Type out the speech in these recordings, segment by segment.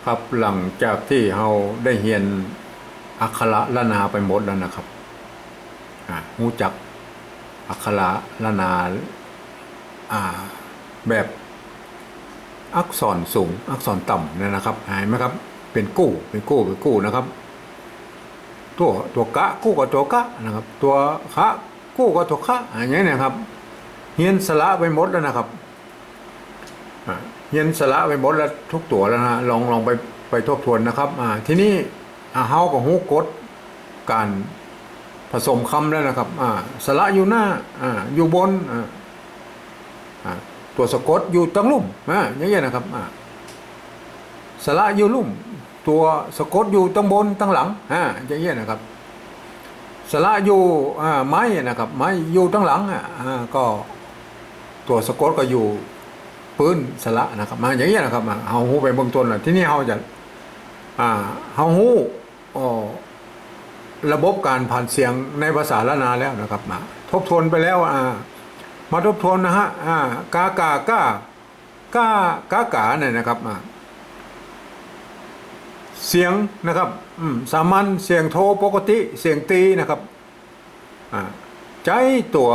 ครับหลังจากที่เราได้เรียนอักขระละนาไปหมดแล้วนะครับรู้จักอักขระละนาแบบอักษรสูงอักษรต่ำเนี่ยนะครับหายไหมครับเป็นกู้นะครับตัวกะกู้กับตัวกะนะครับตัวคะกู้กับตัวคะอย่างเงี้ยนะครับเรียนสระไปหมดแล้วนะครับเรียนสระไปหมดแล้วทุกตัวแล้วนะลองไปทบทวนนะครับทีนี้เฮากับฮู้กฎการผสมคำแล้วนะครับสระอยู่หน้าอยู่บนตัวสะกดอยู่ตั้งลุ่มอย่างเงี้ยนะครับสระอยู่ลุ่มตัวสะกดอยู่ตั้งบนตั้งหลังอย่างเงี้ยนะครับสระอยู่ไม้นะครับไม้อยู่ตั้งหลังก็ตัวสะกดก็อยู่ปืนสระนะครับอย่างเงี้ยนะครับเฮาฮู้ไปเบื้องต้นแล้วที่นี่เฮาจะเฮาฮู้ระบบการผ่านเสียงในภาษาละนาแล้วนะครับทบทวนไปแล้วมาทบทวนนะฮะกากาก้ากาเนี่ยนะครับเสียงนะครับสามัญเสียงโทปกติเสียงตีนะครับใจตัว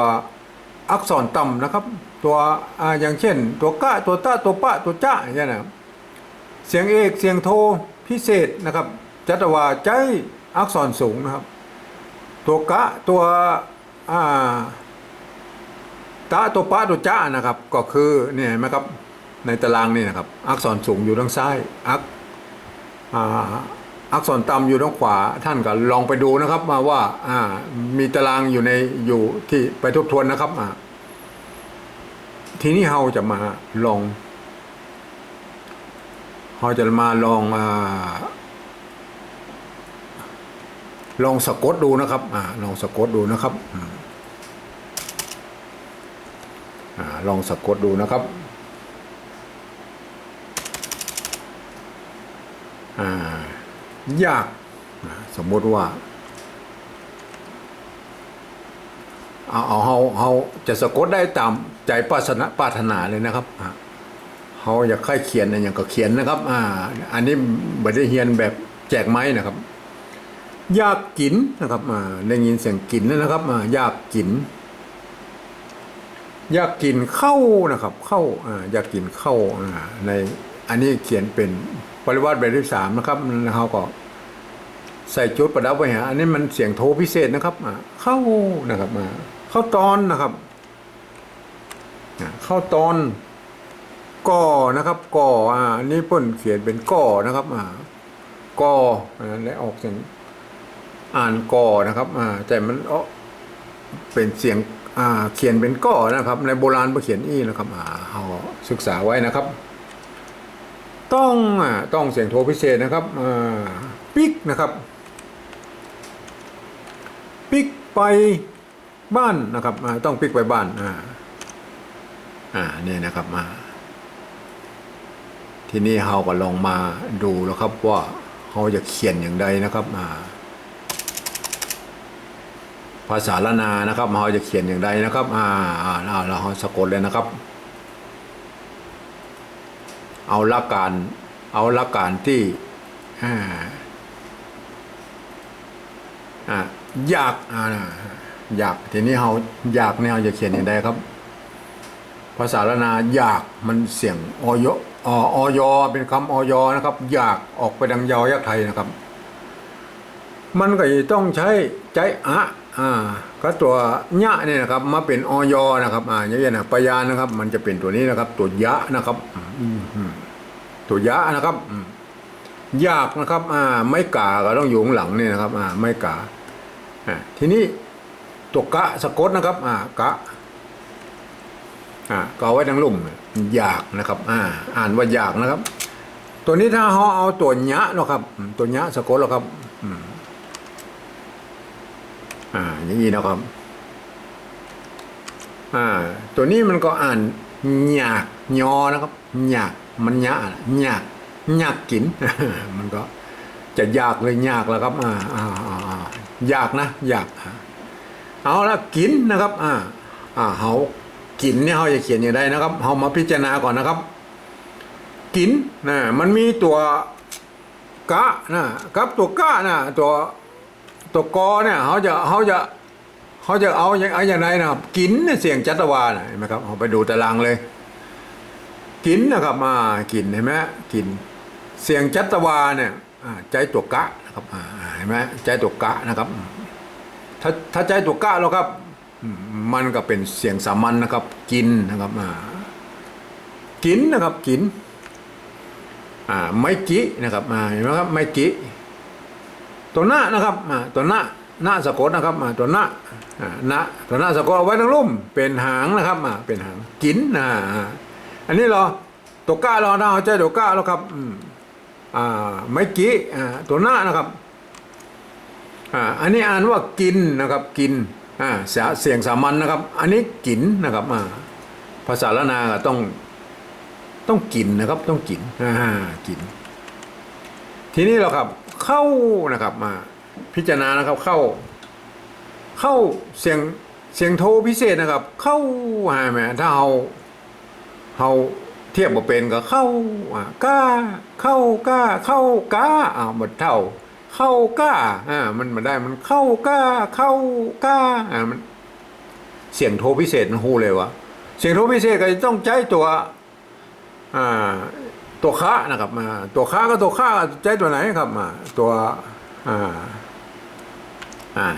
อักษรต่ำนะครับตัวอย่างเช่นตัวกะตัวตะตัวปะตัวจ้าอย่างเงี้ยนะเสียงเอกเสียงโทพิเศษนะครับจัตวาใจอักษรสูงนะครับตัวกะตัวตะตัวปะตัวจ้านะครับก็คือเนี่ยเห็นไหมครับในตารางนี่นะครับอักษรสูงอยู่ทางซ้ายอักษรต่ำอยู่ทางขวาท่านก็ลองไปดูนะครับมาว่ามีตารางอยู่ที่ไปทบทวนนะครับทีนี้เราจะมาลองสะกดดูนะครับลองสะกดดูนะครับลองสะกดดูนะครับยากสมมติว่าเราจะสะกดได้ตามใจปรารถนาเลยนะครับเราอยากใครเขียนอย่างก็เขียนนะครับอันนี้ไม่ได้เรียนแบบแจกไม้นะครับอยากกินนะครับได้ยินเสียงกินนะครับอยากกินเข้านะครับเข้าอยากกินเข้าในอันนี้เขียนเป็นปริวัติแบบที่3นะครับแล้วเขาก็ใส่จุดประดับไว้อันนี้มันเสียงโทพิเศษนะครับเข้านะครับเข้าตอนนะครับเข้าตอนก่อนะครับก่ออันนี้เพิ่นเขียนเป็นก่อนะครับก่อและออกเสียงอ่านก่อนะครับแต่มันเป็นเสียงเขียนเป็นก่อนะครับในโบราณเขียนนะครับเราศึกษาไว้นะครับต้องเสียงโทพิเศษนะครับปิกนะครับปิกไปบ้านนะครับต้องปิกไปบ้านนี่นะครับทีนี้เราก็ลองมาดูแล้วครับว่าเราจะเขียนอย่างไรนะครับภาษาละนานะครับเราจะเขียนอย่างไรนะครับเราสะกดเลยนะครับเอาหลักการที่อยากทีนี้เราอยากเนี่ยเราจะเขียนอย่างไรครับภาษาละนาอยากมันเสียงอยเป็นคำอยนะครับอยากออกไปดังยาวยักษ์ไทยนะครับมันก็ต้องใช้ใจก็ตัวญะเนี่ยนะครับมาเป็นอยนะครับอย่างเงี้ยนะปยานนะครับมันจะเป็นตัวนี้นะครับตัวยะนะครับตัวยะนะครับยากนะครับไม่กาก็ต้องอยู่ข้างหลังนี่นะครับไม่กาทีนี้ตัวกะสะกดนะครับกะก็เอาไว้ดังลุ่มอยากนะครับอ่านว่าอยากนะครับตัวนี้ถ้าเราเอาตัวญะนะครับตัวญะสะกดแล้วครับอย่างนี้นะครับตัวนี้มันก็อ่านหยากยอนะครับหยากมันยะยากกิน มันก็จะยากเลยยากแล้วครับยากนะยากเอาละกินนะครับเขากินเนี่ยเขาจะเขียนอย่างไรนะครับเขามาพิจารณาก่อนนะครับกินมันมีตัว กะนะครับตัวกะนะตัวกอเนี่ยเขาจะเอาอย่างไรนะครับกินเนี่ยเสียงจัตวานะเห็นไหมครับเอาไปดูตารางเลยกินนะครับมากินเห็นไหมกินเสียงจัตวาเนี่ยใจตัวกะนะครับเห็นไหมใจตัวกะนะครับถ้าใจตัวกะแล้วครับมันก็เป็นเสียงสามัญนะครับกินนะครับกินนะครับกินไม่กินะครับเห็นไหมครับไม่กิตัวหน้านะครับตัวหน้าสะกดนะครับตัวหน้าตัวหน้าสะกดเอาไว้ทั้งลุ่มเป็นหางนะครับเป็นหางกินอันนี้เราตัวก้าเราเอาใจตัวก้าแล้วครับไม่กิตัวหน้านะครับอันนี้อ่านว่ากินนะครับกินเสียงสามัญนะครับอันนี้กินนะครับภาษาละนาต้องกินนะครับต้องกินกินทีนี้เราครับเข้านะครับมาพิจารณานะครับเข้าเสียงโทพิเศษนะครับเข้าไหมถ้าเราเทียบกับเป็นก็เข้าก้าเข้าก้าเข้าก้าหมดเท่าเข้าก้ามันมาได้มันเข้าก้าเข้าก้ามันเสียงโทพิเศษนะฮู้เลยวะเสียงโทพิเศษก็ต้องใช้ตัวค้านะครับตัวค้าก็ตัวค้าใจตัวไหนครับตัว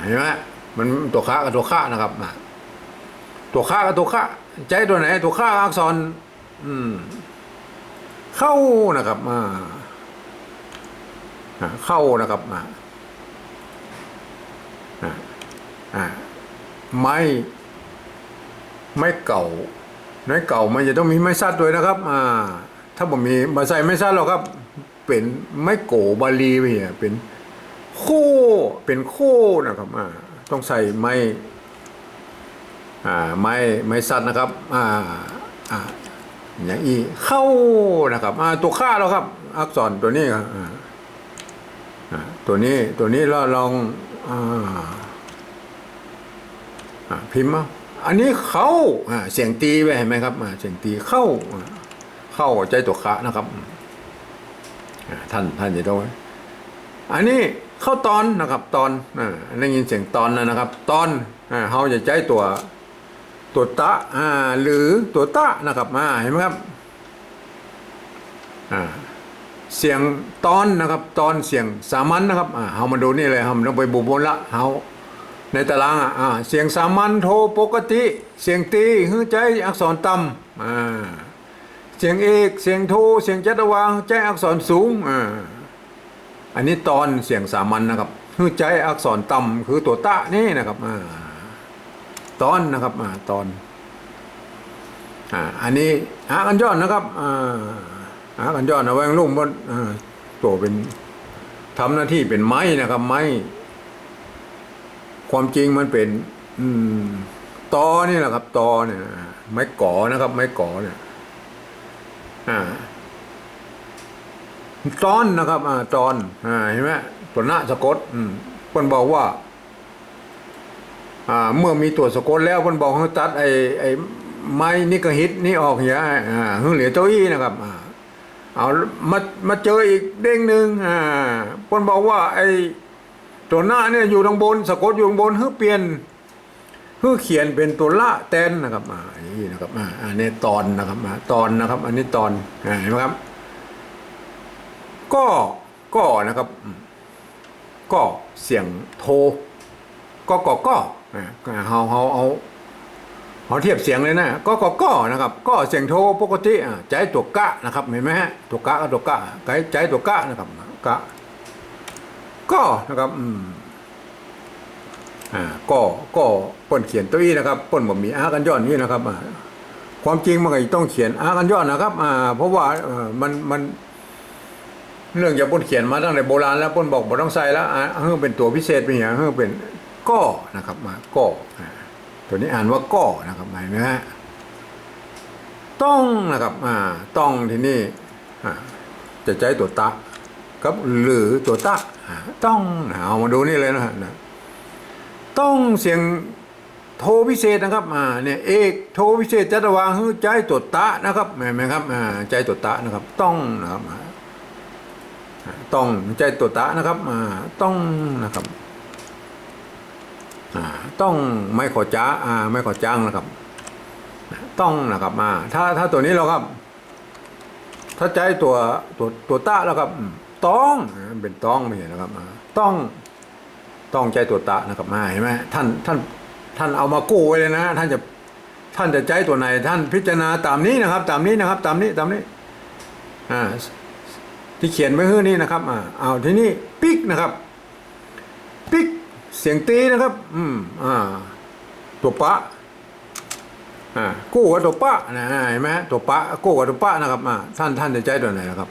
เห็นไหมมันตัวค้ากับตัวค้านะครับตัวค้ากับตัวค้าใจตัวไหนตัวค้าอักษรเข้านะครับเข้านะครับไม่เก่าไม่เก่ามันจะต้องมีไม้ซัดด้วยนะครับถ้าผมมีมาใส่ไม้ซัดหรอกครับเป็นไม้โกบาลีไปเนี่ยเป็นโคนะครับต้องใส่ไม้ซัดนะครับอย่างอีเข้านะครับตัวค่าแล้วครับอักษรตัวนี้ครับตัวนี้เราลองพิมพ์อันนี้เข้าเสียงตีไปเห็นไหมครับเสียงตีเข้าใจตัวคะนะครับท่านจะต้องอันนี้เข้าตอนนะครับตอนได้ยินเสียงตอนนะครับตอนเขาจะใจตัวตะหรือตัวตะนะครับเห็นไหมครับเสียงตอนนะครับตอนเสียงสามัญนะครับเขามาดูนี่เลยครับต้องไปบุบนละเขาในตารางเสียงสามัญโทปกติเสียงตีหื้อใจอักษรต่ำเสียงเอกเสียงโทเสียงจัตวาใจอักษรสูงอันนี้ตอนเสียงสามัญนะครับหื้อใจอักษรต่ำคือตัวตะนี่นะครับตอนนะครับตอนอันนี้กันย้อนนะครับกันย้อนเอาไว้ลุ่มบนตัวเป็นทำหน้าที่เป็นไม้นะครับไม้ความจริงมันเป็นตอนี่แหละครับตอเนี่ยไม้ก่อนะครับไม้ก่อเนี่ยตอนนะครับตอนเห็นไหมตัวหน้าสะกดคนบอกว่าเมื่อมีตัวสะกดแล้วคนบอกให้ตัดไอ้ไม้นิกหิตนี่ออกอย่างเหลือเจ้าอี้นะครับเอามาเจออีกเด้งหนึ่งคนบอกว่าไอ้ตัวหน้าเนี่ยอยู่ทางบนสะกดอยู่ทางบนเปลี่ยนเขียนเป็นตัวละแตนนะครับนี่นะครับอันนี้ตอนนะครับตอนนะครับอันนี้ตอนเห็นไหมครับก็นะครับก็เสียงโทก็เอาเทียบเสียงเลยนะก็นะครับก็เสียงโทปกติใจตัวกะนะครับเห็นไหมฮะตัวกะกับตัวกะใจตัวกะนะครับกะก็นะครับก็เปิ้นเขียนตัวอี้นะครับเปิ้นบ่มีกันย้อนนี้นะครับความจริงมันก็ต้องเขียนกันย้อนนะครับเพราะว่ามันเรื่องจากเปิ้นเขียนมาตั้งแต่โบราณแล้วเปิ้นบอกบ่ต้องใส่แล้วเป็นตัวพิเศษเป็นอย่างเป็นก็นะครับก็ตัวนี้อ่านว่าก็นะครับหมายนะฮะต้องนะครับต้องที่นี่จะใจตัวตะกับหรือตัวตะต้องเอามาดูนี่เลยนะต้องเสียงโทพิเศษนะครับเนี่ยเอกโทพิเศษจัตวาหื้อใจตัวตะนะครับเห็นไหมครับใจตัวตะนะครับต้องนะครับ ต้องใจตัวตะนะครับต้องนะครับต้องไม่ขอจ้าไม่ขอจ้างนะครับต้องนะครับถ้าตัวนี้เราครับถ้าใจตัวตะแล้วครับต้องเป็นต้องไม่เห็นนะครับต้องใจตัวตะนะครับเห็นไหมท่านเอามากู้ไว้เลยนะท่านจะใจตัวไหนท่านพิจารณาตามนี้นะครับตามนี้ที่เขียนไว้ให้นี่นะครับเอาทีนี้ปิ๊กนะครับปิ๊กเสียงตีนะครับตัวปะกู้กับตัวปะนะเห็นไหมตัวปะกู้กับตัวปะนะครับท่านจะใจตัวไหนนะครับ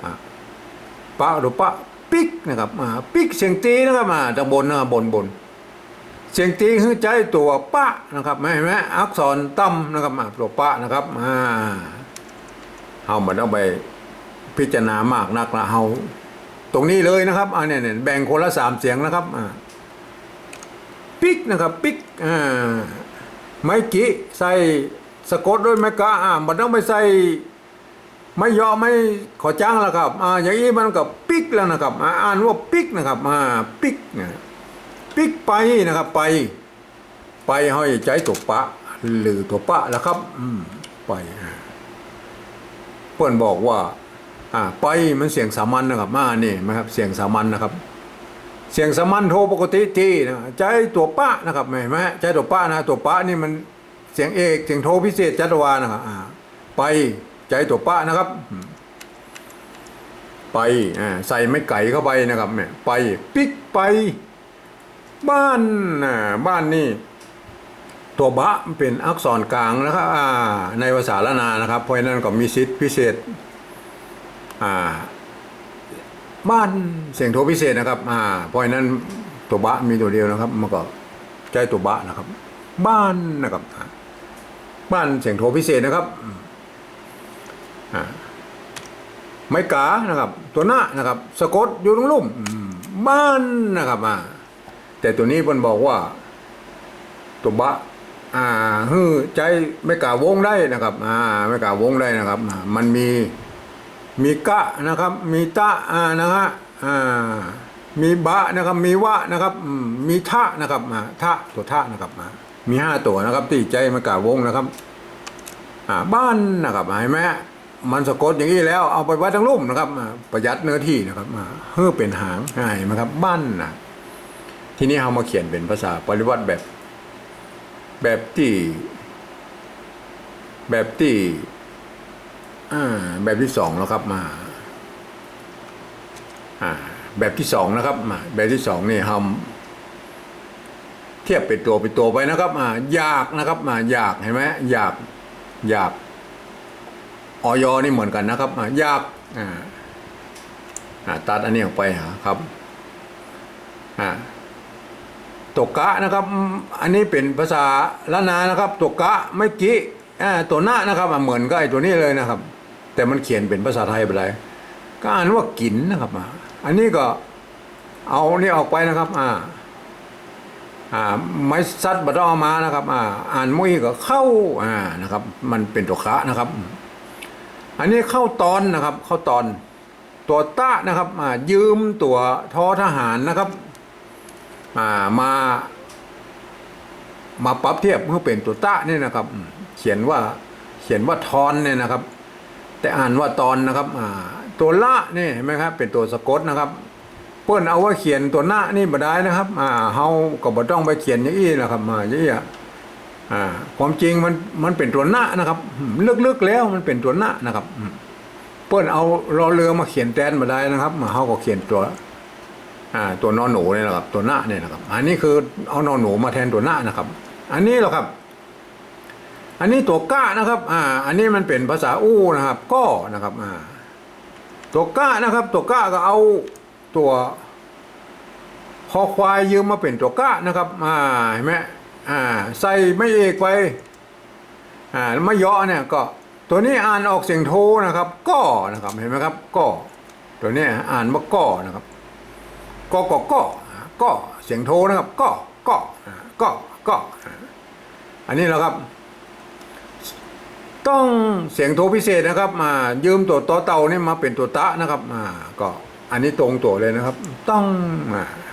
ปะตัวปะปิ๊กนะครับปิ๊กเสียงตีนะครับจากบนนะบนเสียงตีคือใจตัวปะนะครับเห็นไหมอักษรต่ำนะครับตัวปะนะครับเอามาต้องไปพิจารณามากนักละเฮาตรงนี้เลยนะครับเนี่ยแบ่งคนละ3เสียงนะครับปิ๊กนะครับปิ๊กไม่กี่ใส่สะกดด้วยไม่กะมันต้องไปใส่ไม่ยอมไม่ขอจ้างแล้วครับอย่างนี้มันกับปิ๊กแล้วนะครับอ่านว่าปิ๊กนะครับปิ๊กปิ๊กไปนะครับไปให้ใจตัวปะหรือตัวปะแล้วครับไปเพื่อนบอกว่าไปมันเสียงสามัญนะครับนี่นะครับเสียงสามัญนะครับเสียงสามัญโทปกติที่นะใจตัวปะนะครับเห็นไหมใจตัวปะนะตัวปะนี่มันเสียงเอกเสียงโทพิเศษจัตวานะครับไปใจตัวปะนะครับไปใส่ไม่ไก่เข้าไปนะครับเนี่ยไปปิ๊กไปบ้านนี่ตัวบะเป็นอักษรกลางนะครับในภาษาละนานะครับเพราะฉะนั้นก็มีสิทธิพิเศษบ้านเสียงโทพิเศษนะครับเพราะฉะนั้นตัวบะมีตัวเดียวนะครับมันก็ใจตัวบะนะครับบ้านนะครับบ้านเสียงโทพิเศษนะครับไม้กานะครับตัวหน้านะครับสะกดอยู่ตรงลุ่มบ้านนะครับแต่ตัวนี้มันบอกว่าตัวบะฮือใจไม่กาวงได้นะครับไม่กาวงได้นะครับมันมีกะนะครับมีตะนะฮะมีบะนะครับมีวะนะครับมีทะนะครับทะตัวทะนะครับมี5ตัวนะครับที่ใจไม่กาวงนะครับบ้านนะครับเห็นไหมมันสะกดอย่างนี้แล้วเอาไปไว้ทั้งลุ่มนะครับประหยัดเนื้อที่นะครับเพื่อเป็นหางง่ายไหมครับบ้านทีนี้เรามาเขียนเป็นภาษาปริวัติแบบที่แบบที่2แล้วครับแบบที่2นะครับแบบที่2นี่เราเทียบเป็นตัวไปนะครับอยากนะครับอยากเห็นไหมอยากออยนี่เหมือนกันนะครับอยากตัดอันนี้ออกไปครับตัวกะนะครับอันนี้เป็นภาษาละนานะครับตัวกะไม่กี่ตัวหน้านะครับเหมือนกับไอ้ตัวนี้เลยนะครับแต่มันเขียนเป็นภาษาไทยไปเลยก็อ่านว่ากินนะครับอันนี้ก็เอานี่ออกไปนะครับไม่ซัดบัดเอามานะครับอ่านมุ้ยก็เข้านะครับมันเป็นตัวคะนะครับอันนี้เข้าตอนนะครับเข้าตอนตัวตะนะครับยืมตัวทอทหารนะครับมาปรับเทียบเพื่อเป็นตัวตะนี่นะครับเขียนว่าทอนเนี่ยนะครับแต่อ่านว่าตอนนะครับตัวละนี่เห็นไหมครับเป็นตัวสะกดนะครับเพื่อนเอาว่าเขียนตัวหน้านี่มาได้นะครับเฮาก็บ่ต้องไปเขียนอย่างนี้นะครับอย่างนี้ความจริงมันเป็นตัวหน้านะครับลึกๆแล้วมันเป็นตัวหน้านะครับเพื่อนเอารอเรือมาเขียนแทนมาได้นะครับเฮาก็เขียนตัวนอนหนูเนี่ยนะครับตัวหน้าเนี่ยนะครับอันนี้คือเอานอนหนูมาแทนตัวหน้านะครับอันนี้หรอครับอันนี้ตัวก้านะครับอันนี้มันเป็นภาษาอู้นะครับก็นะครับตัวก้านะครับตัวก้าก็เอาตัวคอควายยืมมาเป็นตัวก้านะครับเห็นไหมใส่ไม่เอกไปไม่ย่อเนี่ยก็ตัวนี้อ่านออกเสียงโทนะครับก็นะครับเห็นไหมครับก็ตัวนี้อ่านว่าก็นะครับก็เสียงโทนะครับก็อันนี้แล้วครับต้องเสียงโทพิเศษนะครับยืมตัวต่อเต่านี่มาเป็นตัวตะนะครับก็ อันนี้ตรงตัวเลยนะครับ ต้อง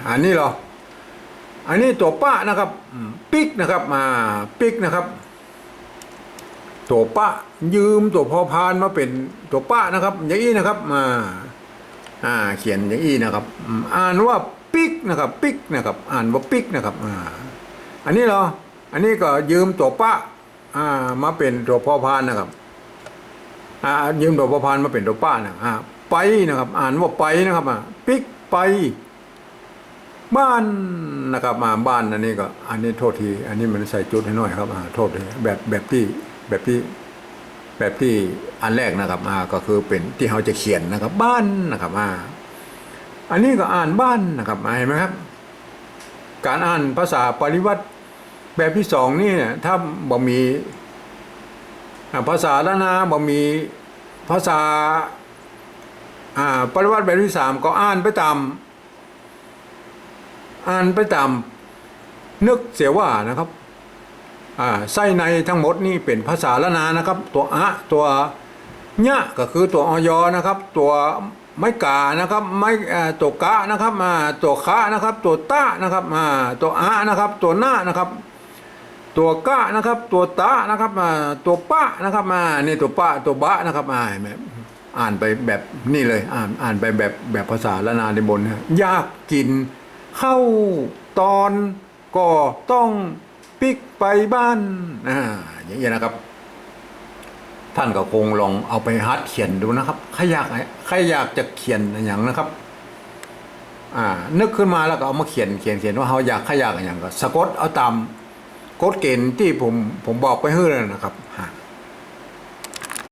อันนี้เหรออันนี้ตัวป้านะครับปิกนะครับมาปิกนะครับตัวป้ายืมตัวพอพานมาเป็นตัวป้านะครับอย่างนี้นะครับเขียนอย่างนี้นะครับอ่านว่าปิกนะครับปิกนะครับอ่านว่าปิกนะครับอันนี้เหรออันนี้ก็ยืมตัวป้ามาเป็นตัวพอพานนะครับยืมตัวพอพานมาเป็นตัวป้านะไปนะครับอ่านว่าไปนะครับปิกไปบ้านนะครับบ้านอันนี้ก็อันนี้โทษทีอันนี้มันใส่จุดให้หน่อยครับโทษทีแบบที่อันแรกนะครับก็คือเป็นที่เขาจะเขียนนะครับบ้านนะครับอันนี้ก็อ่านบ้านนะครับเห็นไหมครับการอ่านภาษาปริวัติแบบที่สองนี่ถ้าบ่มีภาษาละนาบ่มีภาษาปริวัติแบบที่สามก็อ่านไปตามนึกเสียว่านะครับไส้ในทั้งหมดนี่เป็นภาษาละนานะครับตัวตัวญะก็คือตัวอยนะครับตัวไม้กานะครับไม้ตัวกะนะครับตัวคะนะครับตัวตะนะครับตัวนะครับตัวหน้านะครับตัวกะนะครับตัวตะนะครับตัวปะนะครับนี่ตัวปะตัวบะนะครับอ่านไปแบบนี่เลยอ่านไปแบบภาษาละนาในบนยากกินเข้าตอนก็ต้องปิกไปบ้านอย่างนี้นะครับท่านก็คงลองเอาไปฮัดเขียนดูนะครับใครอยากจะเขียนอย่างนะครับนึกขึ้นมาแล้วก็เอามาเขียนว่าเขาอยากอย่างก็สะกดเอาตามกฎเกณฑ์ที่ผมบอกไปให้เลยนะครับ